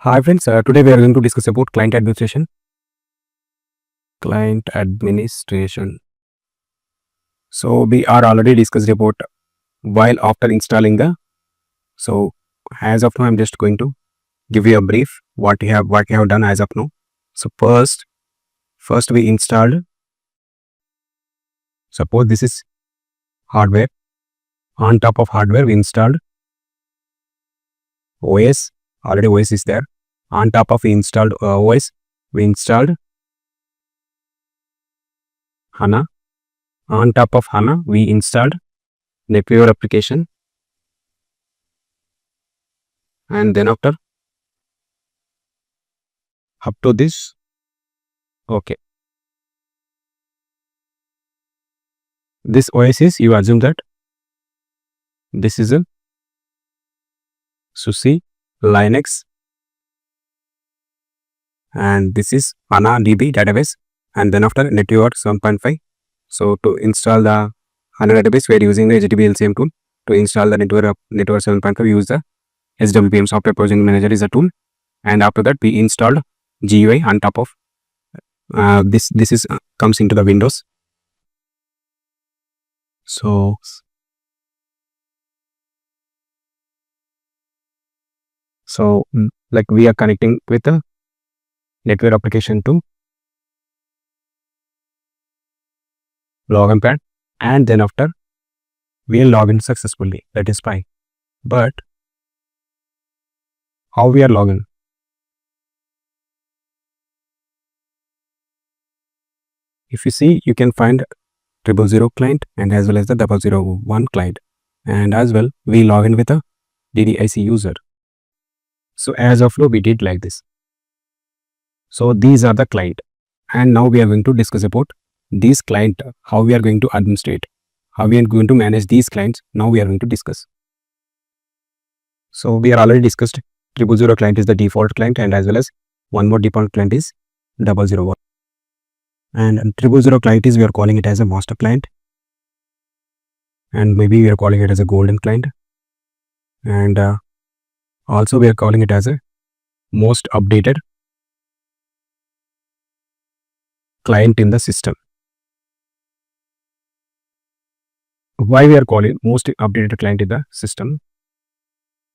Hi friends, today we are going to discuss about client administration. Client administration. So we are already discussed about while after installing the. So as of now, I'm just going to give you a brief what we have done as of now. So first we installed. Suppose this is hardware. On top of hardware, we installed OS. Already OS is there. On top of installed OS, we installed HANA. On top of HANA, we installed NetWeaver application, and then after up to this, okay. This OS is, you assume that this is a SUSE Linux, and this is HANA DB database, and then after NetWeaver 7.5. So to install the HANA database, we are using the HTTP LCM tool. To install the NetWeaver 7.5, we use the SWPM Software Project Manager is a tool, and after that we installed GUI on top of this. This is comes into the Windows. So like we are connecting with the NetWeaver application to login pad, and then after we will log in successfully. That is fine. But how we are logging? If you see, you can find 000 client and as well as the 001 client, and as well we log in with a DDIC user. So as of now, we did like this. So these are the client, and now we are going to discuss about these client, how we are going to administrate, how we are going to manage these clients. Now we are going to discuss. So we are already discussed 000 client is the default client, and as well as one more default client is 001. And 000 client is, we are calling it as a master client, and maybe we are calling it as a golden client, and also we are calling it as a most updated client in the system. Why we are calling most updated client in the system,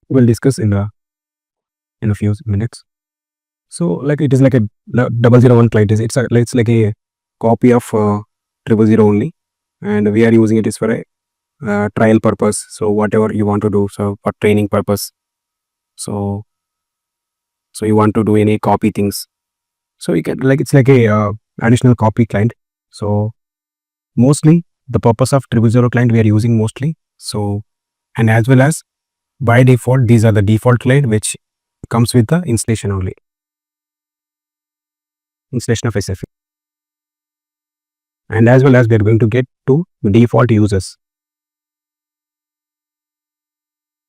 we'll discuss in a few minutes. So like it is like a 001 client is, it's like a copy of 000 only, and we are using it is for a trial purpose. So whatever you want to do, so for training purpose, so you want to do any copy things, so you can, like, it's like a additional copy client. So mostly the purpose of 000 client we are using mostly. So, and as well as by default, these are the default client which comes with the installation only, installation of SAP. And as well as we are going to get two default users.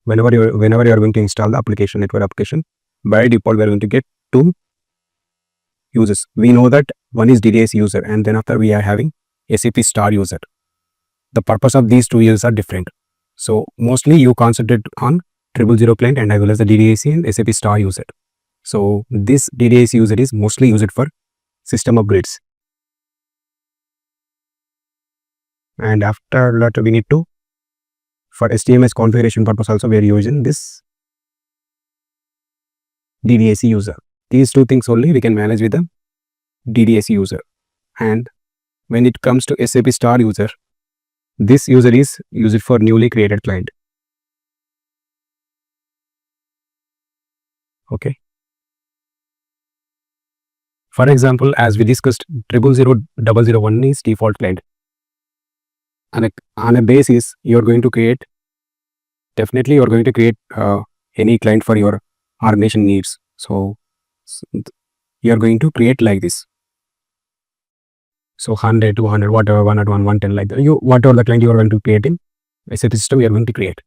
Whenever you are going to install the application, network application, by default we are going to get two users. We know that one is DDIC user, and then after we are having SAP star user. The purpose of these two users are different. So mostly you concentrate on 000 client and as well as the DDIC and SAP star user. So this DDIC user is mostly used for system upgrades. And after that, we need to, for STMS configuration purpose also, we are using this DDIC user. These two things only we can manage with the DDIC user. And when it comes to SAP star user, this user is used for newly created client. Okay. For example, as we discussed, 000 is default client. And on a basis, you are going to create, definitely you are going to create any client for your organization needs. So you are going to create like this. So 100, 200, whatever, 101, 110, like that. Whatever the client you are going to create in SAP system, you are going to create.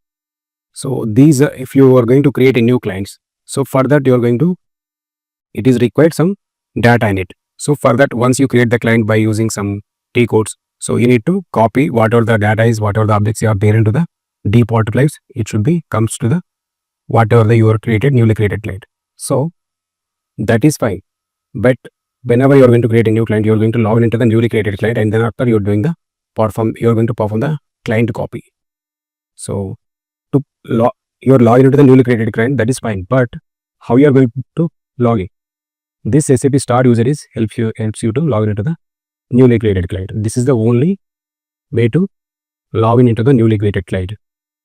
So these, if you are going to create a new clients, so for that you are going to, it is required some data in it. So for that, once you create the client by using some T codes, so you need to copy whatever the data is, whatever the objects you are there into the default clients, it should be comes to the whatever the you are created, newly created client. So that is fine. But whenever you're going to create a new client, you're going to log in into the newly created client, and then after you're going to perform the client copy. So to you're logging into the newly created client, that is fine. But how you are going to log in? This SAP Star user helps you to log in into the newly created client. This is the only way to log in into the newly created client.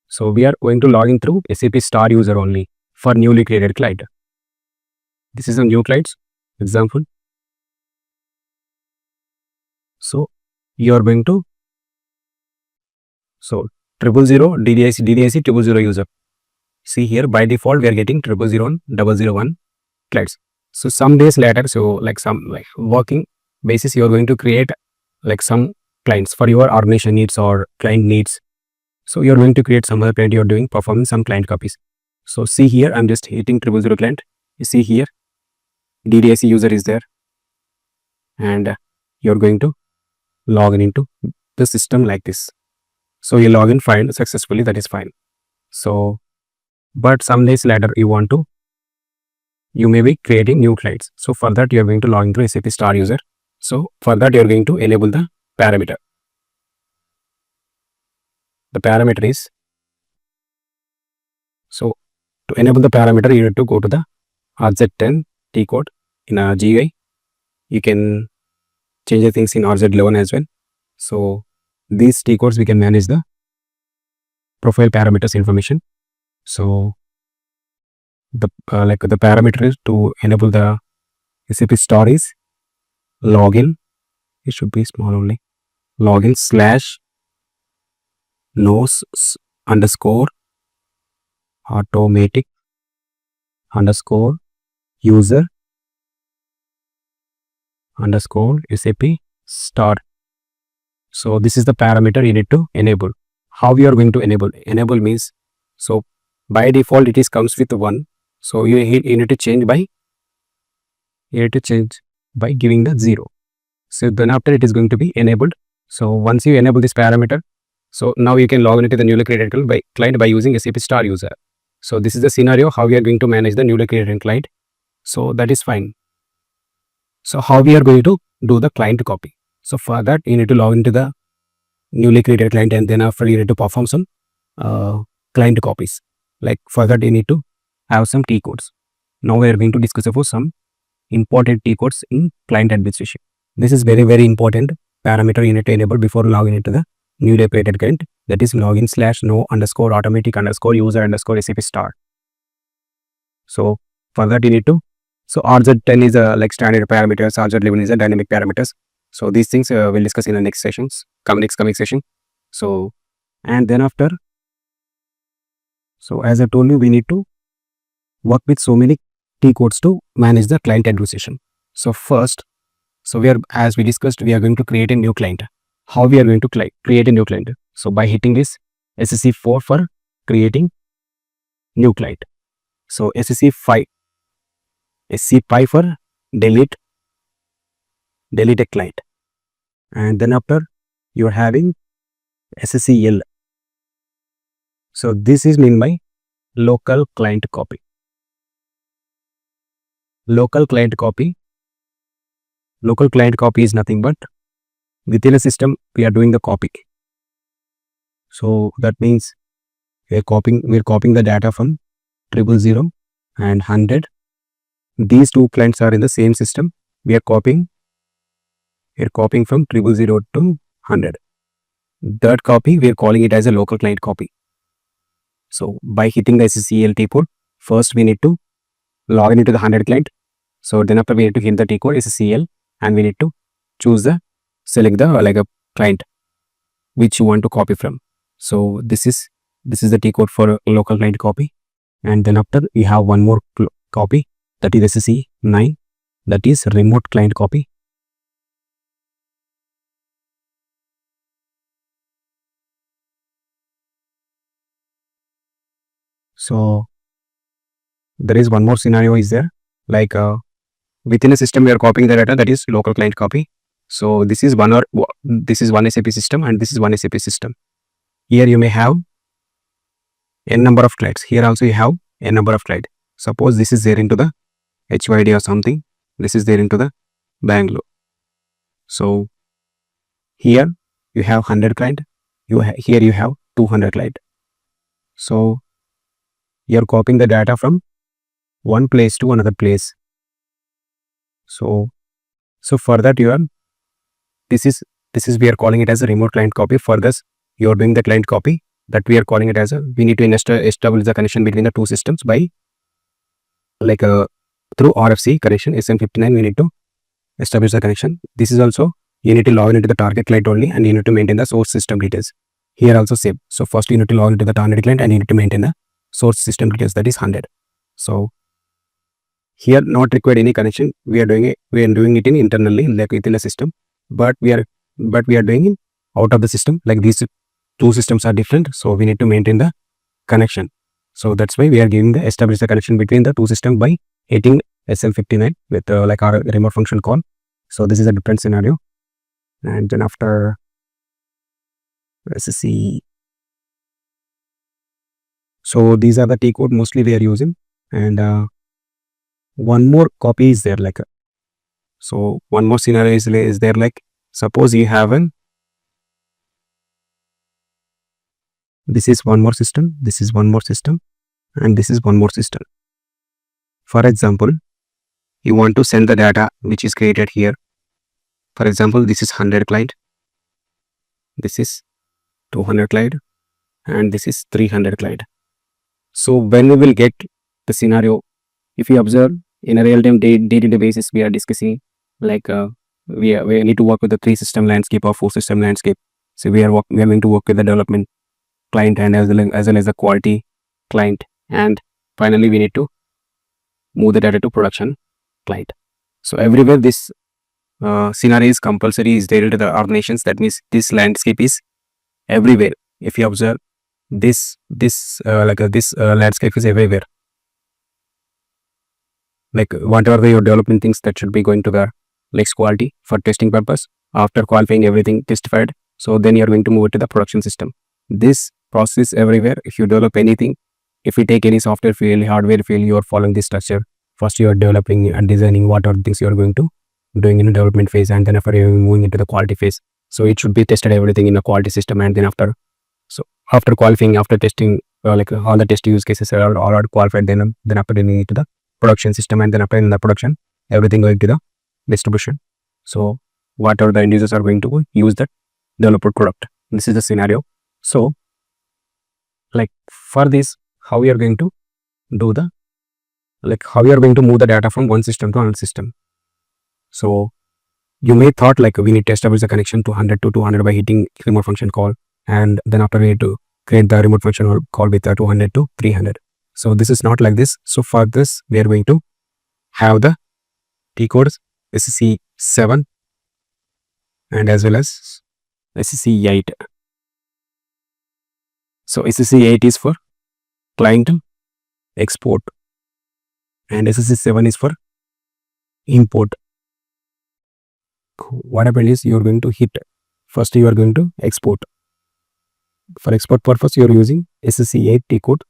So we are going to log in through SAP Star user only for newly created client. This is a new clients example. So you are going to 000 DDIC 000 user. See here, by default we are getting 000 and 001 clients. So some days later, so like working basis, you are going to create like some clients for your organization needs or client needs. So you are going to create some other client. You are doing performing some client copies. So see here, I'm just hitting 000 client. You see here, DDIC user is there, and you're going to log in into the system like this. So you log in fine successfully, that is fine. So, but some days later you may be creating new clients. So for that, you're going to log into SAP Star user. So for that, you're going to enable the parameter. The parameter is, so to enable the parameter, you need to go to the RZ10 T code in a GUI. You can change the things in RZ11 as well. So these T codes we can manage the profile parameters information. So the the parameter is to enable the SAP Star is login. It should be small only. Login / nose _ automatic _ user _ SAP Star. So this is the parameter you need to enable. How we are going to enable? Enable means, so by default it comes with 1. So you need to change by giving the 0. So then after it is going to be enabled. So once you enable this parameter, so now you can log into the newly created client by using SAP Star user. So this is the scenario how we are going to manage the newly created client. So that is fine. So how we are going to do the client copy? So for that, you need to log into the newly created client, and then after you need to perform some client copies. Like for that, you need to have some T codes. Now we are going to discuss about some important T codes in client administration. This is very, very important parameter you need to enable before logging into the newly created client. That is login / no _ automatic _ user _ SAP Star. So for that, you need to, so RZ10 is a like standard parameters, RZ11 is a dynamic parameters. So these things we'll discuss in the next sessions, coming session. So, and then after, so as I told you, we need to work with so many T codes to manage the client administration. So first, so as we discussed, we are going to create a new client. How we are going to create a new client? So by hitting this SC4 for creating new client. So SC5 for delete a client, and then after you are having SCL. So this is mean by local client copy. Local client copy is nothing but within a system we are doing the copy. So that means we are copying the data from 000 and 100. These two clients are in the same system. We are copying from 000 to 100. That copy we are calling it as a local client copy. So by hitting the SCL T code, first we need to log in into the 100 client. So then after we need to hit the T code SCL, and we need to select the like a client which you want to copy from. So this is the T code for local client copy, and then after we have one more copy, that is SC9, that is remote client copy. So there is one more scenario is there, like within a system we are copying the data, that is local client copy. So this is one SAP system, and this is one SAP system. Here you may have n number of clients. Here also you have n number of clients. Suppose this is there into the HYD or something. This is there into the Bangalore. So here you have 100 client, here you have 200 client. So you're copying the data from one place to another place. So for that this is we are calling it as a remote client copy. For this you are doing the client copy, that we are calling it as a, we need to establish the connection between the two systems by through RFC connection SM59. We need to establish the connection. This is also, you need to log into the target client only, and you need to maintain the source system details. Here also same. So first you need to log into the target client and you need to maintain the source system details, that is 100. So here not required any connection. We are doing it in internally, like within the system, but we are doing it out of the system. Like these two systems are different, so we need to maintain the connection. So that's why we are giving the establish the connection between the two systems by hitting SM59 with like our remote function call. So this is a different scenario. And then after, let's see. So these are the T code mostly we are using, and one more copy is there, like so one more scenario is there, like suppose you have this is one more system, this is one more system, and this is one more system. For example, you want to send the data which is created here. For example, this is 100 client, this is 200 client, and this is 300 client. So when we will get the scenario, if you observe in a real-time day-to-day basis, we are discussing like we need to work with the 3 system landscape or 4 system landscape. So we are going to work with the development client and as well as the quality client, and finally we need to move the data to production client. So everywhere this scenario is compulsory, is there to the organizations. That means this landscape is everywhere. If you observe this landscape is everywhere. Like whatever your development things, that should be going to the next quality for testing purpose. After qualifying everything testified, so then you are going to move it to the production system. This process everywhere. If you develop anything, if you take any software field, hardware field, you are following this structure. First you are developing and designing what are the things you are going to doing in the development phase, and then after you are moving into the quality phase. So it should be tested everything in a quality system, and then after qualifying, after testing, like all the test use cases are all qualified, then after you need to the production system, and then after in the production everything going to the distribution. So whatever the end users are going to use that developed product. This is the scenario. So like for this, how we are going to do the, like how we are going to move the data from one system to another system. So you may thought like we need to establish the connection to 100 to 200 by hitting remote function call, and then after we need to create the remote function call with the 200 to 300. So this is not like this. So for this we are going to have the T codes SCC7 and as well as SCC8. So SCC8 is for client export and SCC7 is for import. What happens is you are going to hit, first you are going to export. For export purpose you are using SCC8 T code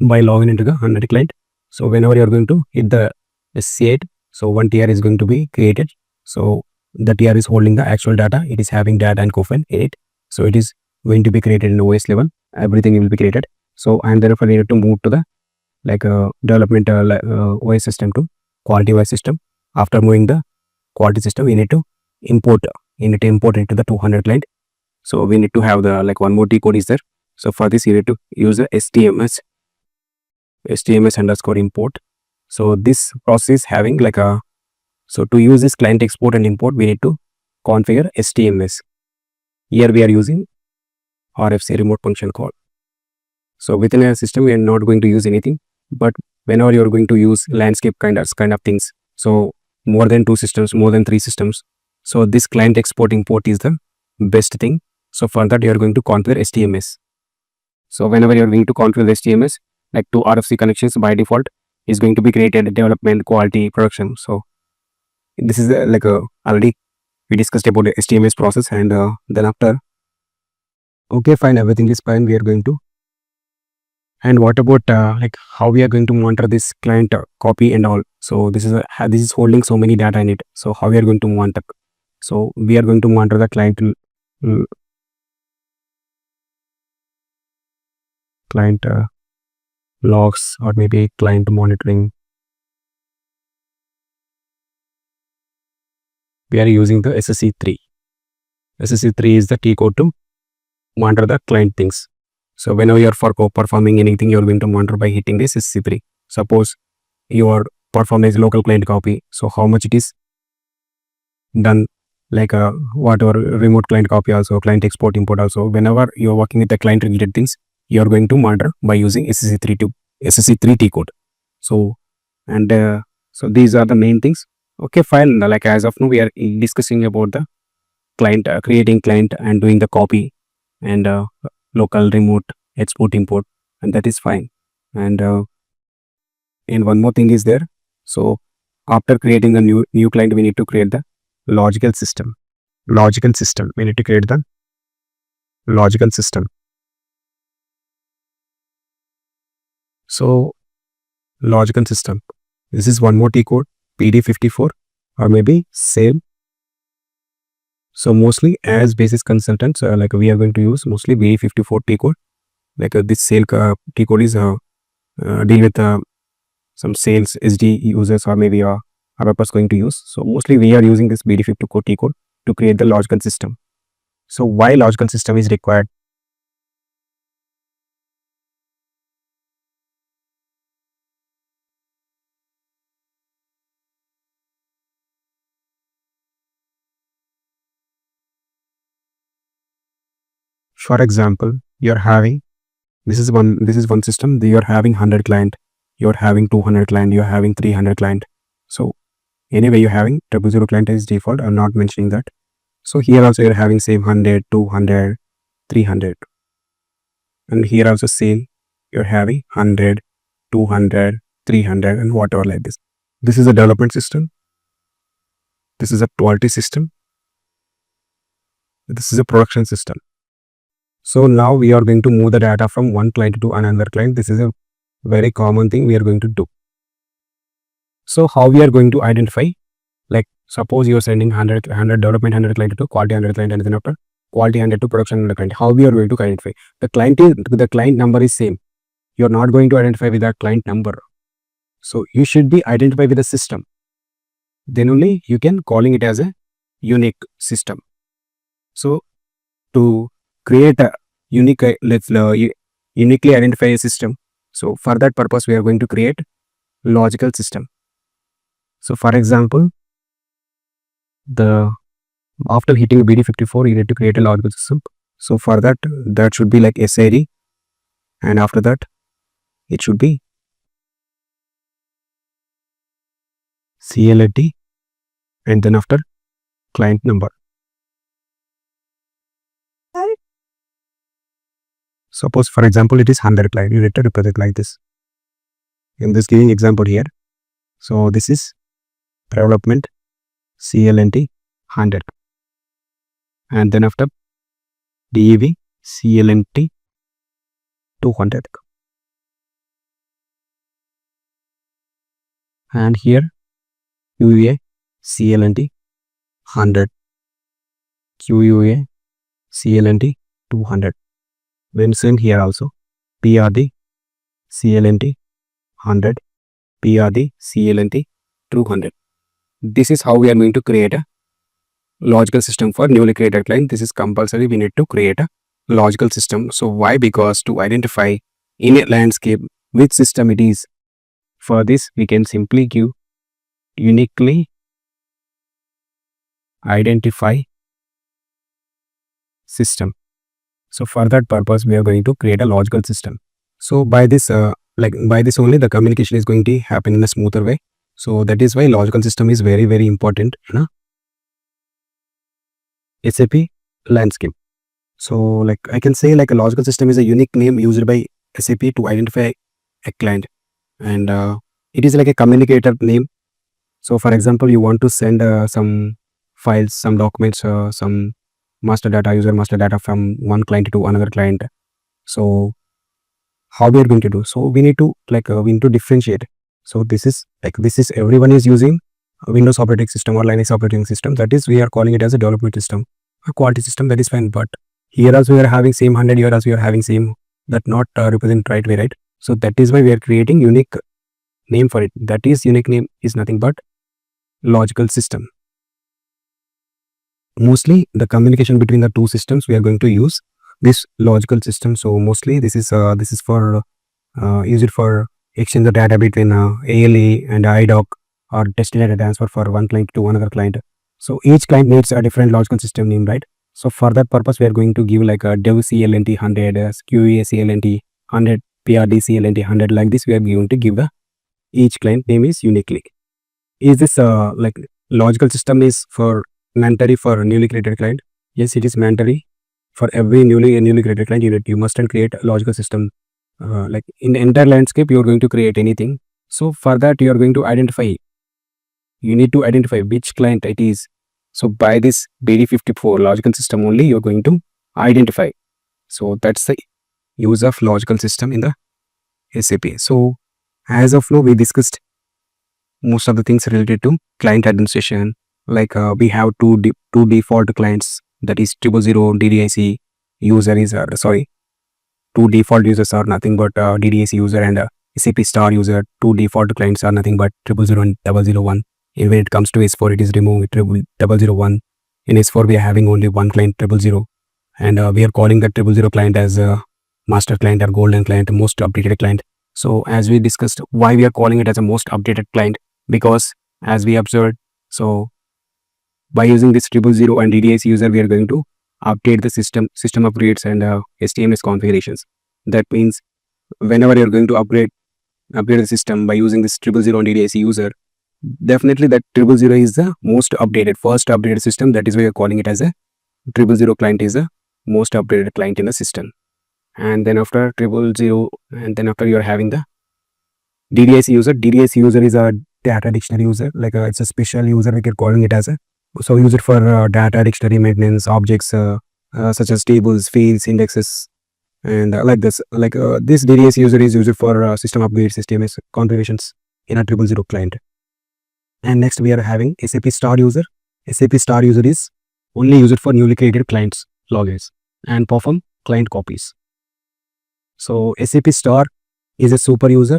by logging into the 100 client. So whenever you are going to hit the SCC8, so one TR is going to be created. So the TR is holding the actual data, it is having data and cofan in it. So it is going to be created in OS level, everything will be created. So and therefore you need to move to the development OS system to quality OS system. After moving the quality system, we need to import into the 200 client. So we need to have the one more T code is there. So for this you need to use the STMS underscore import. So this process having so to use this client export and import, we need to configure STMS. Here we are using RFC remote function call. So within a system we are not going to use anything, but whenever you are going to use landscape kind of things, so more than 2 systems, more than 3 systems, so this client export import is the best thing. So for that you are going to configure STMS. So whenever you are going to configure the STMS, like 2 RFC connections by default is going to be created, development, quality, production. So this is already we discussed about the STMS process, and then after, okay fine, everything is fine, we are going to And what about like how we are going to monitor this client copy and all? So this is this is holding so many data in it. So how we are going to monitor? So we are going to monitor the client logs, or maybe client monitoring. We are using the SSC3. SSC3 is the T code to monitor the client things. So whenever you are performing anything, you are going to monitor by hitting this SSC3. Suppose you are performing as local client copy. So how much it is done, like whatever remote client copy also, client export import also. Whenever you are working with the client related things, you are going to monitor by using SSC3 T code. So and so these are the main things. Okay, fine. Like as of now, we are discussing about the client, creating client and doing the copy and local remote export import, and that is fine. And one more thing is there. So after creating the new client, we need to create the logical system. We need to create the logical system. So logical system, this is one more T code, BD54, or maybe same. So mostly as basis consultants, like we are going to use mostly BD54 T code. Like this sale T code is deal with some sales SD users, or maybe a purpose going to use. So mostly we are using this BD54 T code to create the logical system. So why logical system is required? For example, you're having this is one system. You're having 100 client, you're having 200 client, you're having 300 client. So anyway, you're having 000 client is default. I'm not mentioning that. So here also you're having same 100, 200, 300, and here also same, you're having 100, 200, 300, and whatever like this. This is a development system. This is a quality system. This is a production system. So now we are going to move the data from one client to another client. This is a very common thing we are going to do. So how we are going to identify? Like suppose you are sending 100 development 100 client to quality 100 client, and then after quality 100 to production 100 client. How we are going to identify? The client number is same. You are not going to identify with that client number. So you should be identified with the system. Then only you can calling it as a unique system. So to create a unique, uniquely identify a system. So for that purpose, we are going to create logical system. So for example, after hitting BD54, you need to create a logical system. So for that should be like SID, and after that it should be CLNT, and then after client number. Suppose for example it is 100 client, you need to represent like this. In this giving example here, so this is development CLNT 100, and then after DEV CLNT 200, and here QUA CLNT 100, QUA CLNT 200. Then same here also, PRD CLNT 100, PRD CLNT 200. This is how we are going to create a logical system for newly created client. This is compulsory. We need to create a logical system. So why? Because to identify in a landscape which system it is. For this, we can simply give uniquely identify system. So for that purpose, we are going to create a logical system. So by this, by this only the communication is going to happen in a smoother way. So that is why logical system is very, very important in a SAP landscape. So like I can say, like a logical system is a unique name used by SAP to identify a client, and it is like a communicator name. So for example, you want to send some files, some documents, some user master data from one client to another client. So how we are going to do. So we need to differentiate. So this is everyone is using a Windows operating system or Linux operating system. That is, we are calling it as a development system, a quality system. That is fine. But here also we are having same 100, here also we are having same, that not represent right way, right? So that is why we are creating unique name for it. That is, unique name is nothing but logical system. Mostly the communication between the two systems, we are going to use this logical system. So mostly this is for use it for exchange the data between ALE and IDOC, or test data transfer for one client to another client. So each client needs a different logical system name, right? So for that purpose, we are going to give like a dev CLNT 100, QA CLNT 100, PRD CLNT 100. Like this, we are going to give the each client name is uniquely. Is this like logical system is for mandatory for newly created client? Yes, it is mandatory for every newly created client. You must create a logical system. Like in the entire landscape, you are going to create anything. So for that, you are going to identify. You need to identify which client it is. So by this BD54 logical system only, you are going to identify. So that's the use of logical system in the SAP. So as of now, we discussed most of the things related to client administration. Like we have two default clients, that is 000 DDIC user is two default users are nothing but DDIC user and SAP star user. Two default clients are nothing but 000 and 001. When it comes to S4, it is removed 001. In S4, we are having only one client 000, and we are calling that 000 client as a master client or golden client, most updated client. So as we discussed, why we are calling it as a most updated client, because as we observed, so by using this 000 and DDIC user, we are going to update the system upgrades and HTML configurations. That means whenever you are going to upgrade the system by using this 000 and DDIC user, definitely that 000 is the most updated, first updated system. That is why we are calling it as a 000 client is the most updated client in the system. And then after 000, and then after you are having the DDIC user. DDIC user is a data dictionary user. Like it's a special user, we are calling it as a. So use it for data dictionary maintenance objects such as tables, fields, indexes, and like this. Like this DDIC user is used for system upgrades, system configurations in a 000 client. And next we are having SAP star user. SAP star user is only used for newly created clients logins and perform client copies. So SAP star is a super user,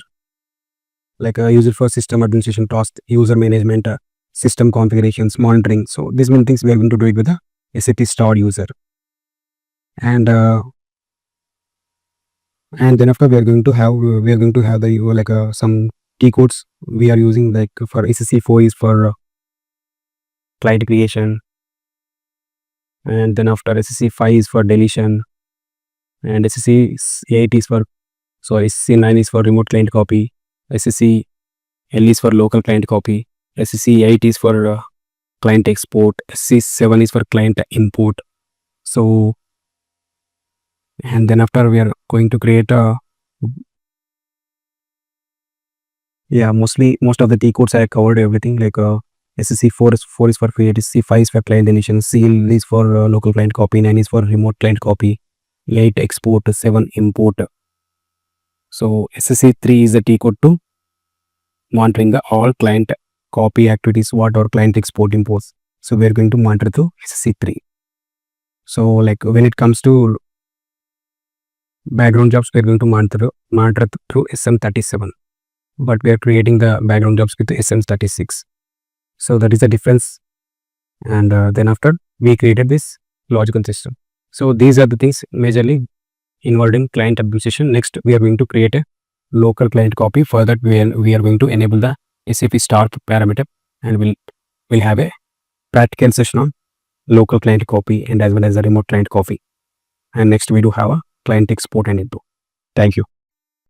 like a user for system administration tasks, user management, system configurations, monitoring. So these many things we are going to do it with the SAP star user. And then after we are going to have the like some key codes we are using, like for SSC4 is for client creation, and then after SSC5 is for deletion, and SSC8 is for SSC9 is for remote client copy, SSCL is for local client copy, SSC8 is for client export, SSC7 is for client import. So and then after we are going to create a most of the T codes I covered everything. Like SSC4 is for create, SSC5 is for client deletion, CL is for local client copy, 9 is for remote client copy, 8 export, 7 import. So SSC3 is the T code to monitoring the all client copy activities, what our client export imports. So we are going to monitor to SSC3. So like when it comes to background jobs, we are going to monitor through SM37, but we are creating the background jobs with the SM36. So that is the difference. And then after we created this logical system. So these are the things majorly involved in client administration. Next we are going to create a local client copy. For that we are going to enable the SAP star parameter, and we'll have a practical session on local client copy and as well as a remote client copy. And next we do have a client export and import. Thank you.